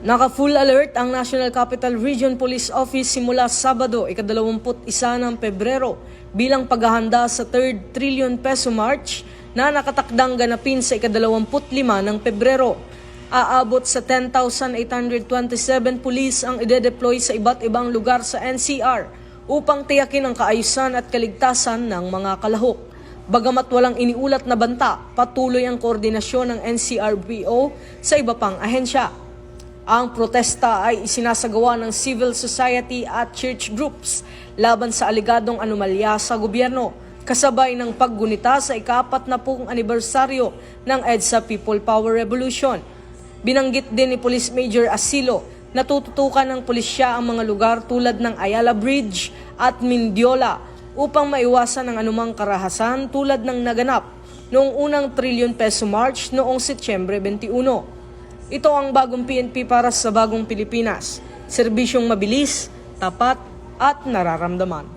Naka-full alert ang National Capital Region Police Office simula Sabado, ika-21 ng Pebrero bilang paghahanda sa 3rd Trillion Peso March na nakatakdang ganapin sa ika-25 ng Pebrero. Aabot sa 10,827 pulis ang ide-deploy sa iba't ibang lugar sa NCR upang tiyakin ang kaayusan at kaligtasan ng mga kalahok. Bagamat walang iniulat na banta, patuloy ang koordinasyon ng NCRPO sa iba pang ahensya. Ang protesta ay isinasagawa ng civil society at church groups laban sa aligadong anomalya sa gobyerno, kasabay ng paggunita sa ika-40 anibersaryo ng EDSA People Power Revolution. Binanggit din ni Police Major Asilo na tututukan ng pulisya ang mga lugar tulad ng Ayala Bridge at Mindiola upang maiwasan ang anumang karahasan tulad ng naganap noong unang Trillion Peso March noong Setyembre 21. Ito ang bagong PNP para sa bagong Pilipinas. Serbisyong mabilis, tapat at nararamdaman.